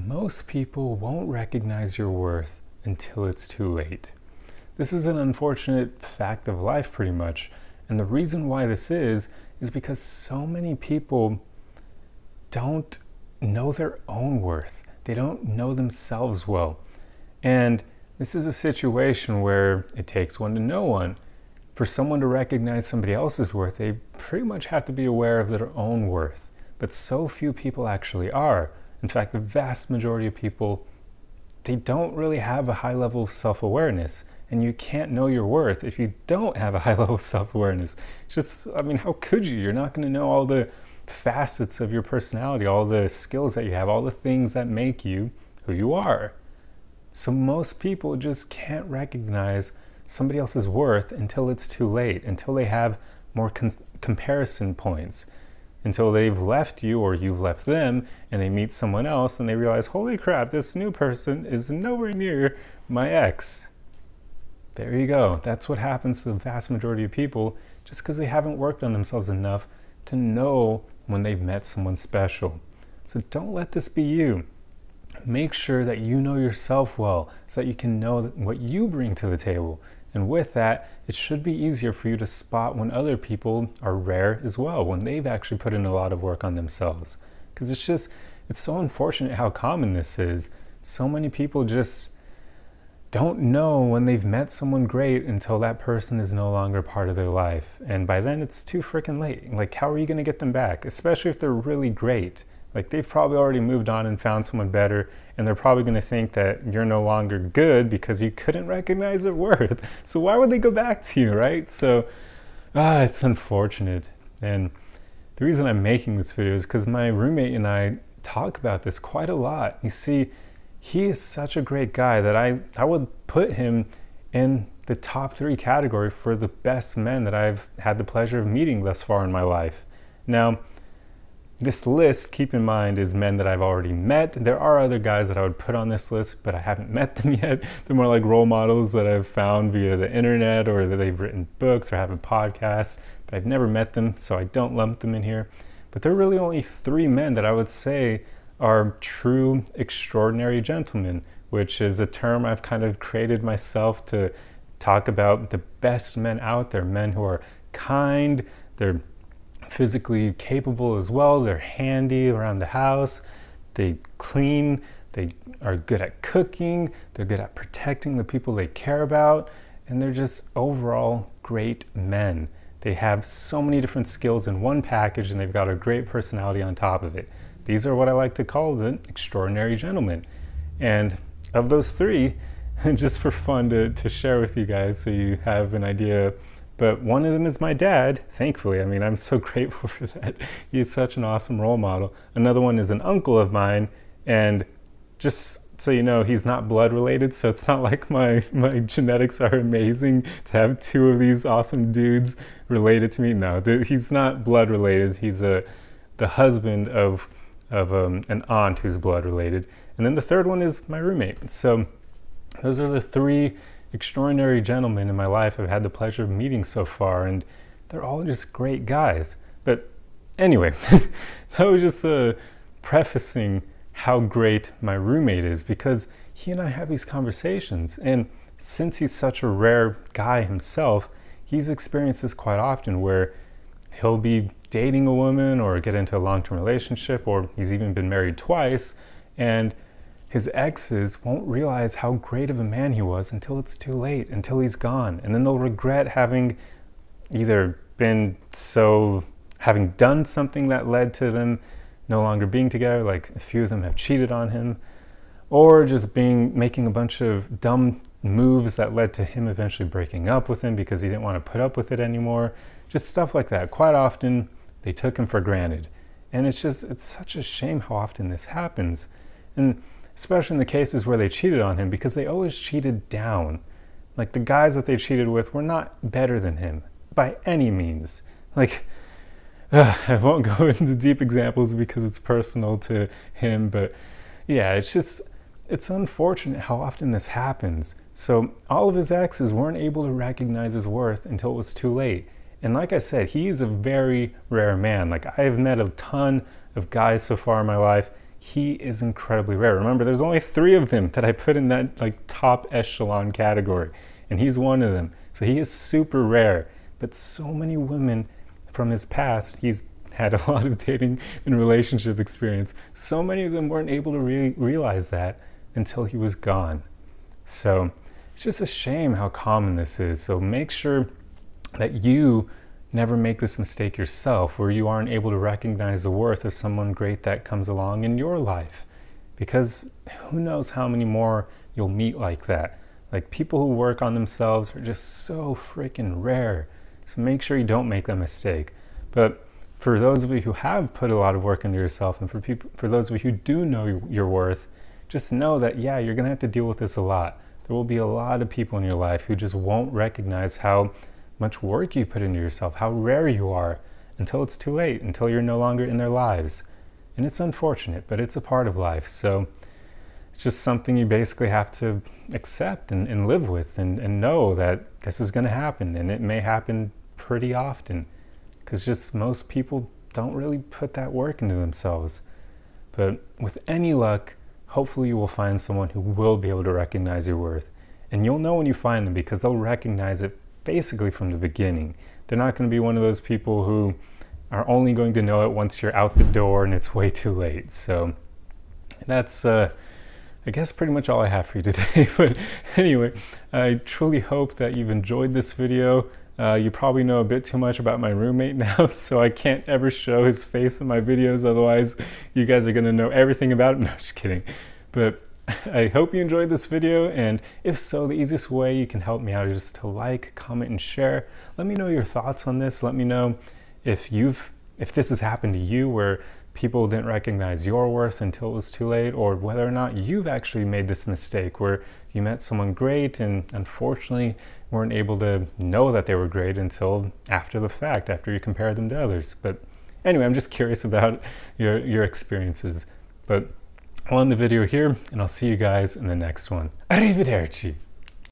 Most people won't recognize your worth until it's too late. This is an unfortunate fact of life, pretty much. And the reason why this is because so many people don't know their own worth. They don't know themselves well. And this is a situation where it takes one to know one. For someone to recognize somebody else's worth, they pretty much have to be aware of their own worth. But so few people actually are. In fact, the vast majority of people, they don't really have a high level of self-awareness. And you can't know your worth if you don't have a high level of self-awareness. It's just, how could you? You're not going to know all the facets of your personality, all the skills that you have, all the things that make you who you are. So most people just can't recognize somebody else's worth until it's too late, until they have more comparison points, until they've left you or you've left them and they meet someone else and they realize, holy crap, this new person is nowhere near my ex. There you go. That's what happens to the vast majority of people, just because they haven't worked on themselves enough to know when they've met someone special. So don't let this be you. Make sure that you know yourself well so that you can know what you bring to the table. And with that, it should be easier for you to spot when other people are rare as well, when they've actually put in a lot of work on themselves. Because it's so unfortunate how common this is. So many people just don't know when they've met someone great until that person is no longer part of their life. And by then it's too freaking late. Like, how are you going to get them back? Especially if they're really great. Like, they've probably already moved on and found someone better, and they're probably going to think that you're no longer good because you couldn't recognize their worth. So why would they go back to you, right? So, it's unfortunate. And the reason I'm making this video is because my roommate and I talk about this quite a lot. You see, he is such a great guy that I would put him in the top 3 category for the best men that I've had the pleasure of meeting thus far in my life. Now, this list, keep in mind, is men that I've already met. There are other guys that I would put on this list, but I haven't met them yet. They're more like role models that I've found via the internet, or that they've written books or have a podcast, but I've never met them, so I don't lump them in here. But there are really only 3 men that I would say are true extraordinary gentlemen, which is a term I've kind of created myself to talk about the best men out there, men who are kind, they're physically capable as well, they're handy around the house, they clean, they are good at cooking, they're good at protecting the people they care about, and they're just overall great men. They have so many different skills in one package, and they've got a great personality on top of it. These are what I like to call the extraordinary gentlemen. And of those 3, just for fun to share with you guys so you have an idea, but one of them is my dad, thankfully. I'm so grateful for that. He's such an awesome role model. Another one is an uncle of mine, and just so you know, he's not blood related, so it's not like my genetics are amazing to have 2 of these awesome dudes related to me. No, he's not blood related. He's the husband of an aunt who's blood related. And then the 3rd one is my roommate. So those are the 3 extraordinary gentlemen in my life I've had the pleasure of meeting so far, and they're all just great guys. But anyway, that was just prefacing how great my roommate is, because he and I have these conversations, and since he's such a rare guy himself, he's experienced this quite often, where he'll be dating a woman or get into a long-term relationship, or he's even been married twice, and his exes won't realize how great of a man he was until it's too late, until he's gone. And then they'll regret having either having done something that led to them no longer being together, like a few of them have cheated on him, or just making a bunch of dumb moves that led to him eventually breaking up with him because he didn't want to put up with it anymore. Just stuff like that. Quite often, they took him for granted. And it's such a shame how often this happens. And especially in the cases where they cheated on him, because they always cheated down. Like, the guys that they cheated with were not better than him by any means. Like, I won't go into deep examples because it's personal to him, but yeah, it's unfortunate how often this happens. So all of his exes weren't able to recognize his worth until it was too late. And like I said, he's a very rare man. Like, I have met a ton of guys so far in my life. he is incredibly rare. Remember, there's only 3 of them that I put in that like top echelon category, and he's one of them. So he is super rare. But so many women from his past, he's had a lot of dating and relationship experience. So many of them weren't able to realize that until he was gone. So it's just a shame how common this is. So make sure that you never make this mistake yourself, where you aren't able to recognize the worth of someone great that comes along in your life. Because who knows how many more you'll meet like that. Like, people who work on themselves are just so freaking rare. So make sure you don't make that mistake. But for those of you who have put a lot of work into yourself, and for those of you who do know your worth, just know that, yeah, you're gonna have to deal with this a lot. There will be a lot of people in your life who just won't recognize how much work you put into yourself, how rare you are, until it's too late, until you're no longer in their lives. And it's unfortunate, but it's a part of life. So it's just something you basically have to accept and live with, and know that this is gonna happen, and it may happen pretty often, because just most people don't really put that work into themselves. But with any luck, hopefully you will find someone who will be able to recognize your worth. And you'll know when you find them, because they'll recognize it basically from the beginning. They're not going to be one of those people who are only going to know it once you're out the door and it's way too late. So that's, I guess, pretty much all I have for you today. But anyway, I truly hope that you've enjoyed this video. You probably know a bit too much about my roommate now, so I can't ever show his face in my videos, otherwise you guys are going to know everything about him. No, just kidding. But I hope you enjoyed this video, and if so, the easiest way you can help me out is just to like, comment, and share. Let me know your thoughts on this. Let me know if this has happened to you, where people didn't recognize your worth until it was too late, or whether or not you've actually made this mistake where you met someone great and unfortunately weren't able to know that they were great until after the fact, after you compare them to others. But anyway, I'm just curious about your experiences. But I'll end the video here, and I'll see you guys in the next one. Arrivederci!